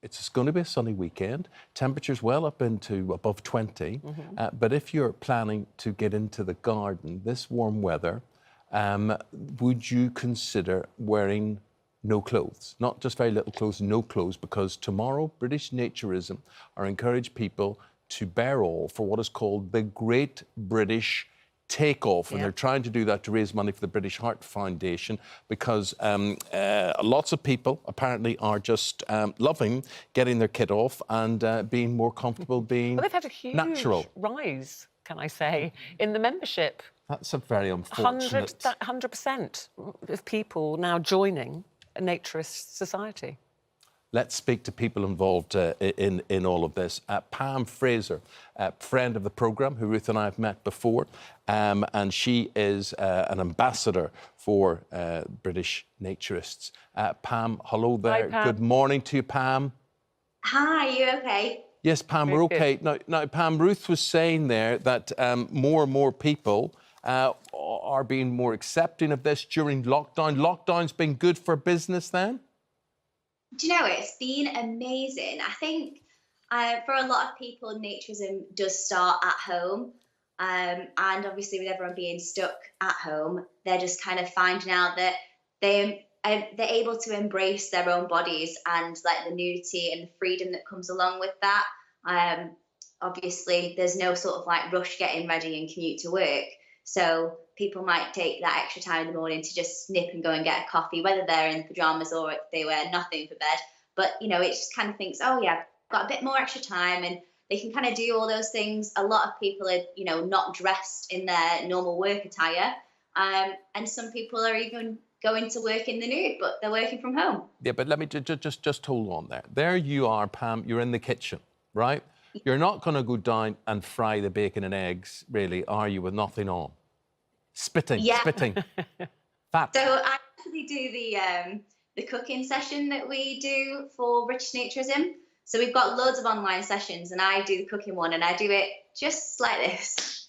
It's going to be a sunny weekend. Temperatures well up into above 20. But if you're planning to get into the garden this warm weather, would you consider wearing no clothes? Not just very little clothes, no clothes, because tomorrow British Naturism are encouraging people to bear all for what is called the Great British Takeoff, and they're trying to do that to raise money for the British Heart Foundation, because lots of people apparently are just loving getting their kit off and being more comfortable being Well, they've had a huge natural rise, can I say, in the membership. That's a very unfortunate... 100% of people now joining a naturist society. Let's speak to people involved in all of this. Pam Fraser, a friend of the programme, who Ruth and I have met before, and she is an ambassador for British Naturists. Pam, hello there. Hi, Pam. Good morning to you, Pam. Hi, you okay? Yes, Pam, we're okay. Now, Pam, Ruth was saying there that more and more people are being more accepting of this during lockdown. Lockdown's been good for business then? Do you know, it's been amazing. I think for a lot of people, naturism does start at home. And obviously with everyone being stuck at home, they're just kind of finding out that they're able to embrace their own bodies and like the nudity and the freedom that comes along with that. Obviously, there's no sort of like rush getting ready and commute to work. So people might take that extra time in the morning to just snip and go and get a coffee, whether they're in pyjamas or if they wear nothing for bed. But, you know, it just kind of thinks, oh, yeah, I've got a bit more extra time, and they can kind of do all those things. A lot of people are, you know, not dressed in their normal work attire. And some people are even going to work in the nude, but they're working from home. Yeah, but let me just hold on there. There you are, Pam, you're in the kitchen, right? You're not going to go down and fry the bacon and eggs, really, are you, with nothing on? Spitting. Fat. So I actually do the cooking session that we do for British Naturism. So we've got loads of online sessions, and I do the cooking one, and I do it just like this.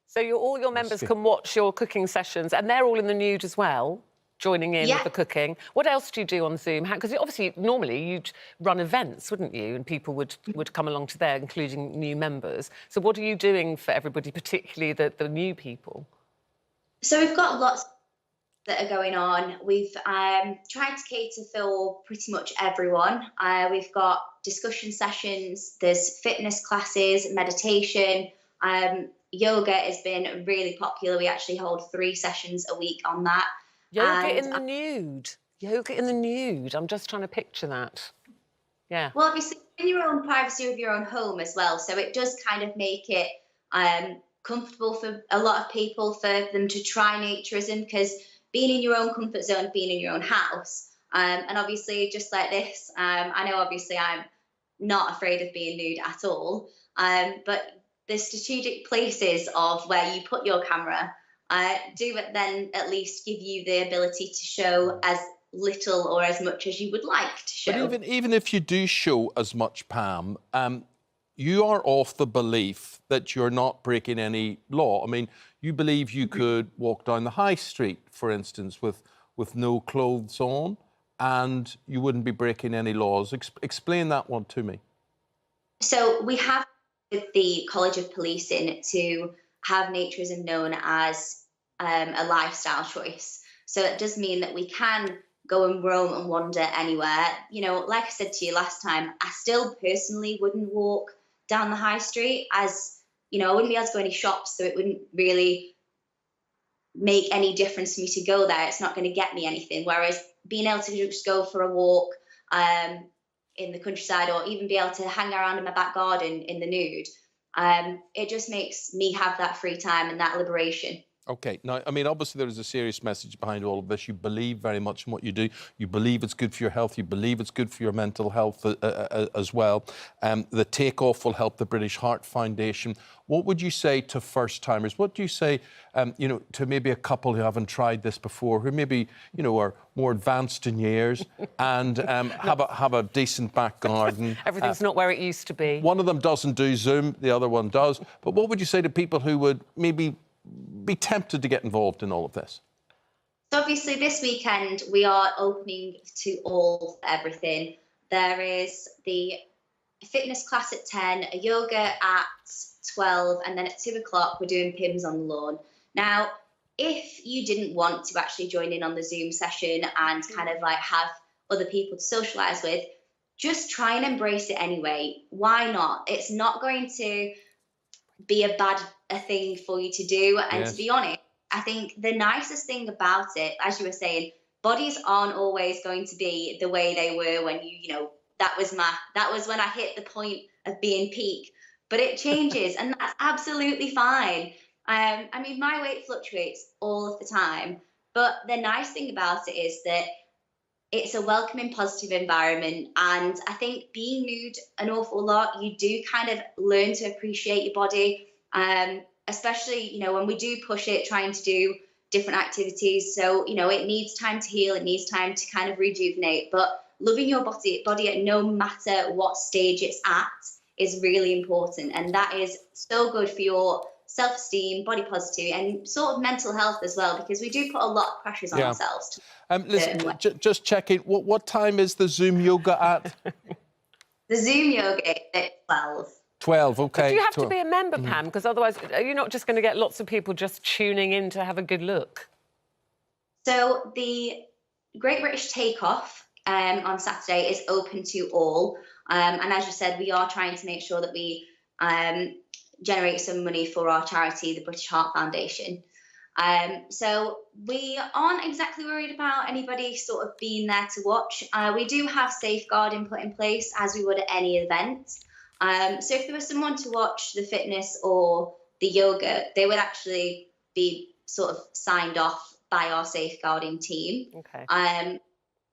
So all your members can watch your cooking sessions, and they're all in the nude as well, joining in with the cooking. What else do you do on Zoom? Because obviously, normally, you'd run events, wouldn't you? And people would come along to there, including new members. So what are you doing for everybody, particularly the new people? So we've got lots that are going on. We've tried to cater for pretty much everyone. We've got discussion sessions, there's fitness classes, meditation. Yoga has been really popular. We actually hold 3 sessions a week on that. Yoga in the nude. Yoga in the nude. I'm just trying to picture that. Yeah. Well, obviously, in your own privacy of your own home as well. So it does kind of make it comfortable for a lot of people, for them to try naturism, because being in your own comfort zone, being in your own house, and obviously just like this, I know obviously I'm not afraid of being nude at all, but the strategic places of where you put your camera do then at least give you the ability to show as little or as much as you would like to show. But even if you do show as much, Pam, you are of the belief that you're not breaking any law. I mean, you believe you could walk down the high street, for instance, with no clothes on, and you wouldn't be breaking any laws. Explain that one to me. So we have the College of Policing to have naturism known as a lifestyle choice. So it does mean that we can go and roam and wander anywhere. You know, like I said to you last time, I still personally wouldn't walk down the high street, as, you know, I wouldn't be able to go any shops, so it wouldn't really make any difference for me to go there. It's not going to get me anything. Whereas being able to just go for a walk in the countryside, or even be able to hang around in my back garden in the nude, it just makes me have that free time and that liberation. OK. Now, I mean, obviously there is a serious message behind all of this. You believe very much in what you do. You believe it's good for your health. You believe it's good for your mental health as well. The takeoff will help the British Heart Foundation. What would you say to first-timers? What do you say, you know, to maybe a couple who haven't tried this before, who maybe, you know, are more advanced in years and have a decent back garden? Everything's not where it used to be. One of them doesn't do Zoom, the other one does. But what would you say to people who would maybe be tempted to get involved in all of this? So obviously this weekend we are opening to all for everything. there is the fitness class at 10, a yoga at 12, and then at 2 o'clock we're doing PIMS on the lawn. Now, if you didn't want to actually join in on the Zoom session and kind of like have other people to socialize with, just try and embrace it anyway. Why not? It's not going to be a bad thing for you to do. And to be honest, I think the nicest thing about it, as you were saying, bodies aren't always going to be the way they were when you know, that was when I hit the point of being peak. But it changes, and that's absolutely fine. I mean, my weight fluctuates all of the time, but the nice thing about it is that it's a welcoming, positive environment. And I think being nude an awful lot, you do kind of learn to appreciate your body, especially, you know, when we do push it, trying to do different activities. So, you know, it needs time to heal, it needs time to kind of rejuvenate, but loving your body at no matter what stage it's at is really important. And that is so good for your self-esteem, body positivity, and sort of mental health as well, because we do put a lot of pressures on ourselves. Listen, just checking, what time is the Zoom yoga at? The Zoom yoga is at 12. 12, OK. But do you have to be a member, Pam? Because otherwise, are you not just going to get lots of people just tuning in to have a good look? So the Great British Takeoff on Saturday is open to all. And as you said, we are trying to make sure that we generate some money for our charity, the British Heart Foundation. So we aren't exactly worried about anybody sort of being there to watch. We do have safeguarding put in place, as we would at any event. So if there was someone to watch the fitness or the yoga, they would actually be sort of signed off by our safeguarding team. Okay.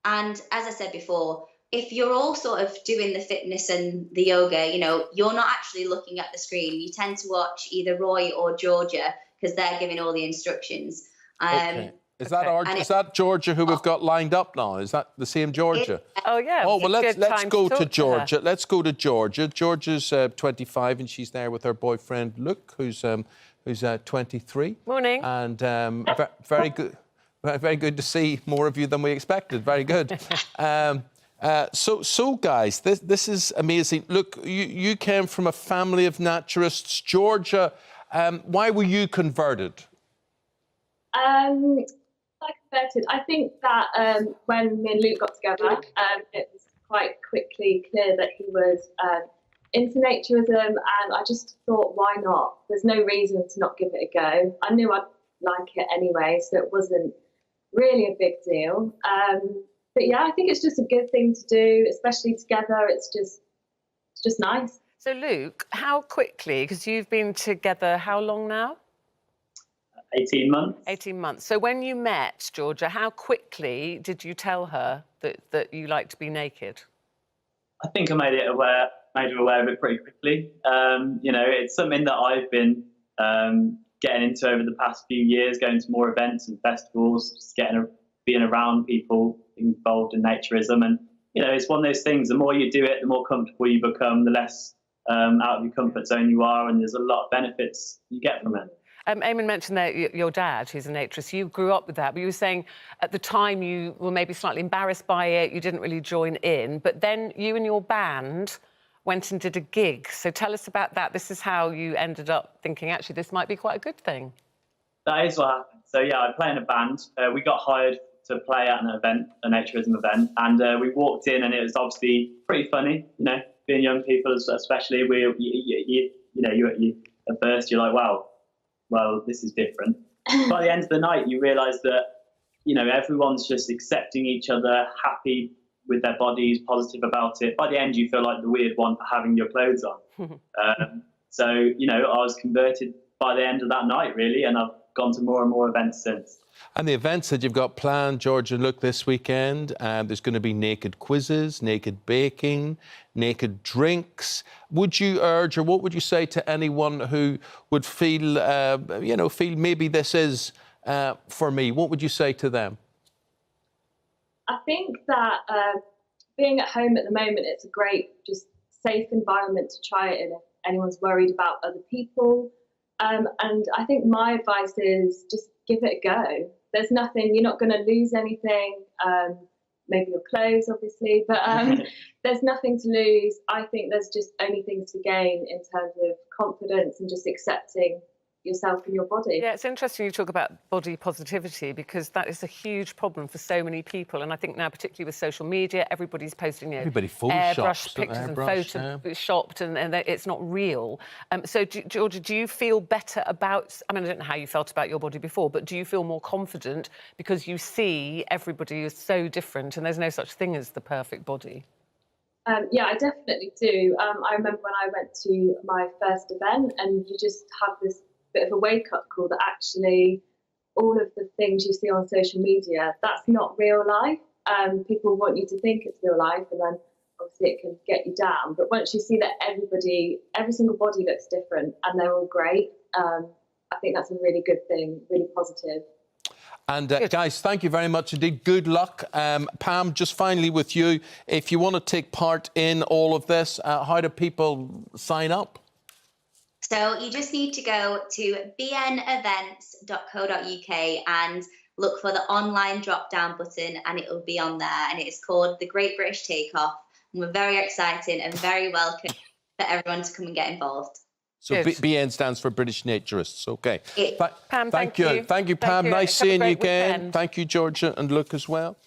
And as I said before, if you're all sort of doing the fitness and the yoga, you know, you're not actually looking at the screen. You tend to watch either Roy or Georgia because they're giving all the instructions. Okay. Is that Georgia who we've got lined up now? Is that the same Georgia? Oh, yeah. Oh, well, let's go to Georgia. Let's go to Georgia. Georgia's 25 and she's there with her boyfriend, Luke, who's 23. Morning. And very good. Very good to see more of you than we expected. Very good. So guys, this is amazing. Look, you came from a family of naturists. Georgia, why were you converted? I converted. I think that when me and Luke got together, it was quite quickly clear that he was into naturism, and I just thought, why not? There's no reason to not give it a go. I knew I'd like it anyway, so it wasn't really a big deal. But yeah, I think it's just a good thing to do, especially together. It's just nice. So Luke, how quickly, because you've been together how long now? 18 months. 18 months. So when you met Georgia, how quickly did you tell her that you like to be naked? I think I made her aware of it pretty quickly. You know, it's something that I've been getting into over the past few years, going to more events and festivals, just being around people involved in naturism. And, you know, it's one of those things, the more you do it, the more comfortable you become, the less out of your comfort zone you are, and there's a lot of benefits you get from it. Eamon mentioned that your dad, who's a naturist, you grew up with that, but you were saying at the time you were maybe slightly embarrassed by it, you didn't really join in, but then you and your band went and did a gig. So tell us about that. This is how you ended up thinking, actually, this might be quite a good thing. That is what happened. So, yeah, I play in a band. We got hired to play at an event, a naturism event, and we walked in, and it was obviously pretty funny, you know, being young people, especially. You at first, you're like, wow, well, this is different. By the end of the night, you realise that, you know, everyone's just accepting each other, happy with their bodies, positive about it. By the end, you feel like the weird one for having your clothes on. So, you know, I was converted by the end of that night, really, and I've gone to more and more events since. And the events that you've got planned, Georgia, look, this weekend, there's going to be naked quizzes, naked baking, naked drinks. Would you urge, or what would you say to anyone who would feel, feel maybe this is for me? What would you say to them? I think that being at home at the moment, it's a great, just safe environment to try it in if anyone's worried about other people. And I think my advice is just give it a go. There's nothing, you're not going to lose anything. maybe your clothes, obviously, but there's nothing to lose. I think there's just only things to gain in terms of confidence and just accepting yourself and your body. Yeah, it's interesting you talk about body positivity, because that is a huge problem for so many people. And I think now, particularly with social media, everybody's posting, Everybody airbrush photoshops, pictures and airbrush, photoshopped, and it's not real. So, Georgia, do you feel better about, I mean, I don't know how you felt about your body before, but do you feel more confident because you see everybody is so different and there's no such thing as the perfect body? Yeah, I definitely do. I remember when I went to my first event, and you just have this bit of a wake-up call that actually all of the things you see on social media, that's not real life. People want you to think it's real life, and then obviously it can get you down. But once you see that every single body looks different and they're all great, I think that's a really good thing, really positive. And guys, thank you very much indeed. Good luck. Pam, just finally with you, if you want to take part in all of this, how do people sign up? So you just need to go to bnevents.co.uk and look for the online drop-down button, and it will be on there. And it is called the Great British Takeoff. And we're very excited and very welcome for everyone to come and get involved. So BN stands for British Naturists. OK. Pam, thank you. Thank you, Pam. Nice seeing you again. Weekend. Thank you, Georgia and Luke as well.